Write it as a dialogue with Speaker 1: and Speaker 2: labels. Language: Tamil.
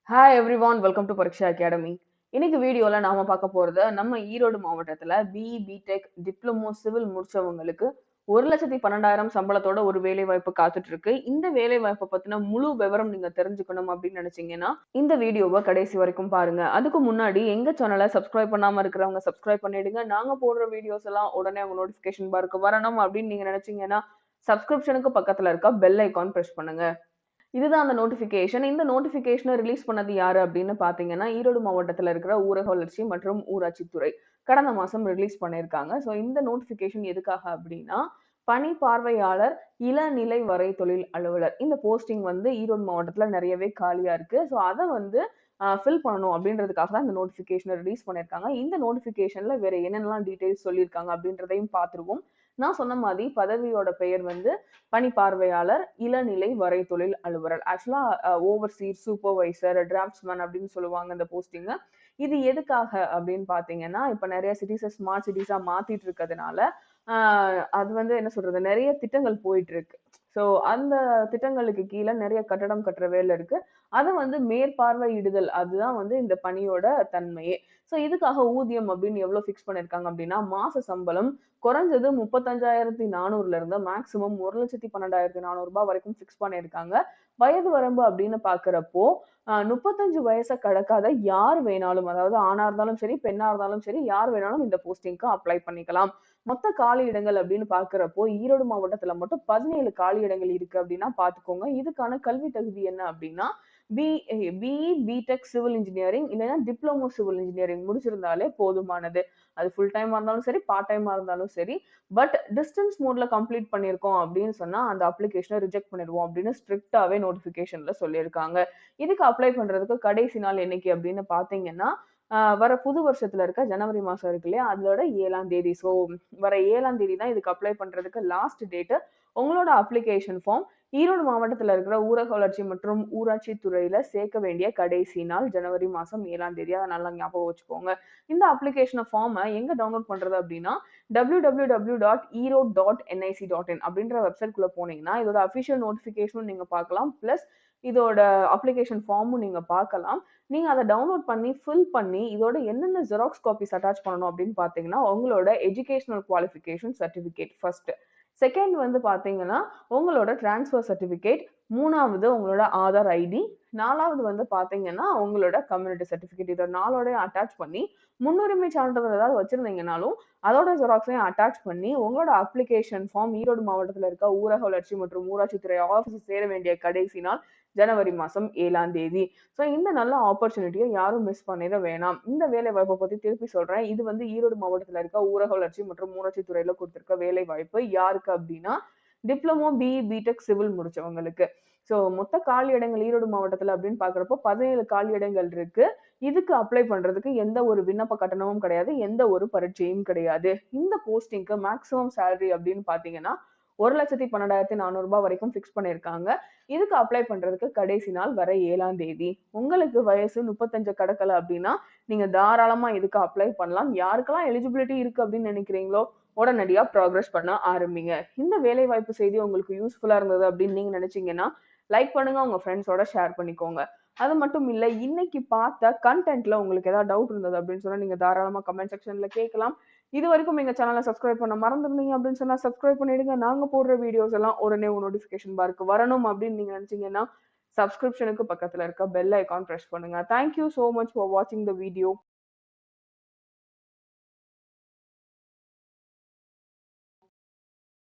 Speaker 1: Hi everyone, welcome to Pariksha academy. இன்னைக்கு வீடியோல நாம பார்க்க போறது நம்ம ஈரோடு மாவட்டத்துல பிஇ பிடெக் டிப்ளமோ சிவில் முடிச்சவங்களுக்கு 1,12,000 சம்பளத்தோட ஒரு வேலை வாய்ப்பு காத்துட்டு இருக்கு. இந்த வேலை வாய்ப்பை பத்தின முழு விவரம் நீங்க தெரிஞ்சுக்கணும் அப்படின்னு நினைச்சீங்கன்னா இந்த வீடியோவை கடைசி வரைக்கும் பாருங்க. அதுக்கு முன்னாடி எங்க சேனலை சப்ஸ்கிரைப் பண்ணாம இருக்கிறவங்க சப்ஸ்கிரைப் பண்ணிடுங்க. நாங்க போடுற வீடியோஸ் எல்லாம் உடனே உங்க நோட்டிபிகேஷன் பாருக்கு வரணும் அப்படின்னு நீங்க நினைச்சீங்கன்னா சப்ஸ்கிரிப்ஷனுக்கு பக்கத்துல இருக்க பெல் ஐகான் பிரஸ் பண்ணுங்க. இதுதான் அந்த நோட்டிபிகேஷன். இந்த நோட்டிபிகேஷனை ரிலீஸ் பண்ணது யாரு அப்படின்னு பாத்தீங்கன்னா, ஈரோடு மாவட்டத்துல இருக்கிற ஊரக வளர்ச்சி மற்றும் ஊராட்சித்துறை கடந்த மாசம் ரிலீஸ் பண்ணியிருக்காங்க. ஸோ இந்த நோட்டிபிகேஷன் எதுக்காக அப்படின்னா, பணி பார்வையாளர் இளநிலை வரை தொழில் அலுவலர் இந்த போஸ்டிங் வந்து ஈரோடு மாவட்டத்துல நிறையவே காலியா இருக்கு. ஸோ அதை வந்து ஃபில் பண்ணணும் அப்படின்றதுக்காக தான் இந்த நோட்டிபிகேஷனை ரிலீஸ் பண்ணியிருக்காங்க. இந்த நோட்டிபிகேஷன்ல வேற என்னென்னலாம் டீடைல்ஸ் சொல்லியிருக்காங்க அப்படின்றதையும் பார்த்துருவோம். நான் சொன்ன மாதிரி பதவியோட பெயர் வந்து பணி பார்வையாளர் இளநிலை வரை தொழில் அலுவலர். ஆக்சுவலா ஓவர்சீர் சூப்பர்வைசர் டிராப்ட்ஸ்மேன் அப்படின்னு சொல்லுவாங்க இந்த போஸ்டிங். இது எதுக்காக அப்படின்னு பாத்தீங்கன்னா, இப்ப நிறைய சிட்டிஸை ஸ்மார்ட் சிட்டிஸா மாத்திட்டு இருக்கிறதுனால அது வந்து என்ன சொல்றது, நிறைய திட்டங்கள் போயிட்டு இருக்கு. ஸோ அந்த திட்டங்களுக்கு கீழே நிறைய கட்டடம் கட்டுற வேலை இருக்கு. அதை வந்து மேற்பார்வையிடுதல் அதுதான் வந்து இந்த பணியோட தன்மையே. ஸோ இதுக்காக ஊதியம் அப்படின்னு எவ்வளவு ஃபிக்ஸ் பண்ணிருக்காங்க அப்படின்னா, மாச சம்பளம் குறைஞ்சது 35,400 இருந்து மேக்சிமம் 1,12,400 வரைக்கும் ஃபிக்ஸ் பண்ணியிருக்காங்க. வயது வரம்பு அப்படின்னு பாக்குறப்போ 35 வயசை கடக்காத யார் வேணாலும், அதாவது ஆணா இருந்தாலும் சரி பெண்ணா இருந்தாலும் சரி யார் வேணாலும் இந்த போஸ்டிங்க்கு அப்ளை பண்ணிக்கலாம். மொத்த காலி இடங்கள் அப்படின்னு பாக்குறப்போ ஈரோடு மாவட்டத்துல மட்டும் 17 காலி இடங்கள் இருக்கு அப்படின்னா பாத்துக்கோங்க. இதுக்கான கல்வி தகுதி என்ன அப்படின்னா பிஇ பிடெக் சிவில் இன்ஜினியரிங் இல்லைன்னா டிப்ளமோ சிவில் இன்ஜினியரிங் முடிச்சிருந்தாலே போதுமானது. அது ஃபுல் டைமா இருந்தாலும் சரி பார்ட் டைமா இருந்தாலும் சரி. பட் டிஸ்டன்ஸ் மோட்ல கம்ப்ளீட் பண்ணியிருக்கோம் அப்படின்னு சொன்னா அந்த அப்ளிகேஷனை ரிஜெக்ட் பண்ணிடுவோம் அப்படின்னு ஸ்ட்ரிக்டாவே நோட்டிபிகேஷன்ல சொல்லியிருக்காங்க. இதுக்கு அப்ளை பண்றதுக்கு கடைசி நாள் என்னைக்கு அப்படின்னு பாத்தீங்கன்னா, வர புது வருஷத்துல இருக்க ஜனவரி மாசம் இருக்கு இல்லையா, அதோட 7ஆம் தேதி. ஸோ வர 7ஆம் தேதி தான் இதுக்கு அப்ளை பண்றதுக்கு லாஸ்ட் டேட். உங்களோட அப்ளிகேஷன் ஃபார்ம் ஈரோடு மாவட்டத்துல இருக்கிற ஊரக வளர்ச்சி மற்றும் ஊராட்சி துறையில சேர்க்க வேண்டிய கடைசி நாள் ஜனவரி மாசம் 7ஆம் தேதி. அதை நல்லா ஞாபகம் வச்சுக்கோங்க. இந்த அப்ளிகேஷன் ஃபார்மை எங்க டவுன்லோட் பண்றது அப்படின்னா, www.erode.nic.in அப்படின்ற வெப்சைட் குள்ள போனீங்கன்னா இதோட அபிஷியல் நோட்டிபிகேஷனும் நீங்க பார்க்கலாம். பிளஸ் இதோட அப்ளிகேஷன் ஃபார்மும் நீங்க பார்க்கலாம். நீங்க அதை டவுன்லோட் பண்ணி ஃபில் பண்ணி இதோட என்னென்ன ஜெராக்ஸ் காப்பீஸ் அட்டாச் பண்ணணும் அப்படின்னு பாத்தீங்கன்னா, உங்களோட educational qualification certificate first. Second வந்து பாத்தீங்கன்னா உங்களோட டிரான்ஸ்ஃபர் சர்டிபிகேட். மூணாவது உங்களோட ஆதார் ஐடி. நாலாவது வந்து பாத்தீங்கன்னா உங்களோட கம்யூனிட்டி சர்டிபிகேட். இதை நாளோட அட்டாச் பண்ணி முன்னுரிமை சான்றிதழ் ஏதாவது வச்சிருந்தீங்கனாலும் அதோட ஜெராக்ஸையும் அட்டாச் பண்ணி உங்களோட அப்ளிகேஷன் ஃபார்ம் ஈரோடு மாவட்டத்துல இருக்க ஊரக வளர்ச்சி மற்றும் ஊராட்சித்துறை ஆஃபீஸ் சேர வேண்டிய கடைசி நாள் ஜனவரி மாசம் 7ஆம் தேதி. ஸோ இந்த நல்ல ஆப்பர்ச்சுனிட்டியை யாரும் மிஸ் பண்ணிட வேணாம். இந்த வேலை வாய்ப்பை பத்தி திருப்பி சொல்றேன். இது வந்து ஈரோடு மாவட்டத்துல இருக்க ஊரக வளர்ச்சி மற்றும் ஊராட்சி துறையில கொடுத்திருக்க வேலை வாய்ப்பு. யாருக்கு அப்படின்னா, டிப்ளமோ பிஇ பிடெக் சிவில் முடிச்சவங்களுக்கு. ஸோ மொத்த காலி இடங்கள் ஈரோடு மாவட்டத்துல அப்படின்னு பாக்குறப்போ 17 காலி இடங்கள் இருக்கு. இதுக்கு அப்ளை பண்றதுக்கு எந்த ஒரு விண்ணப்ப கட்டணமும் கிடையாது, எந்த ஒரு பரீட்சையும் கிடையாது. இந்த போஸ்டிங்க்கு மேக்ஸிமம் சேலரி அப்படின்னு பாத்தீங்கன்னா 1,12,400 வரைக்கும் ஃபிக்ஸ் பண்ணியிருக்காங்க. இதுக்கு அப்ளை பண்றதுக்கு கடைசி நாள் வர 7ஆம் தேதி. உங்களுக்கு வயசு 35 கடக்கல அப்படின்னா நீங்க தாராளமா இதுக்கு அப்ளை பண்ணலாம். யாருக்கெல்லாம் எலிஜிபிலிட்டி இருக்கு அப்படின்னு நினைக்கிறீங்களோ உடனடியா ப்ராக்ரஸ் பண்ண ஆரம்பிங்க. இந்த வேலை வாய்ப்பு செய்தி உங்களுக்கு யூஸ்ஃபுல்லா இருந்தது அப்படின்னு நீங்க நினைச்சீங்கன்னா லைக் பண்ணுங்க, உங்க ஃப்ரெண்ட்ஸோட ஷேர் பண்ணிக்கோங்க. அது மட்டும் இல்ல, இன்னைக்கு பார்த்த கண்டென்ட்ல உங்களுக்கு ஏதாவது டவுட் இருந்தது அப்படின்னு சொன்னா நீங்க தாராளமா கமெண்ட் செக்ஷன்ல கேட்கலாம். இது வரைக்கும் எங்க சேனலை சப்ஸ்கிரைப் பண்ண மறந்துருந்தீங்க அப்படின்னு சொன்னா சப்ஸ்கிரைப் பண்ணிடுங்க. நாங்க போடுற வீடியோஸ் எல்லாம் உடனே உங்க நோட்டிபிகேஷன் பாருக்கு வரணும் அப்படின்னு நீங்க நினைச்சீங்கன்னா சப்ஸ்கிரிப்ஷனுக்கு பக்கத்துல இருக்க பெல் ஐகான் பிரஸ் பண்ணுங்க. Thank you so much for watching the video.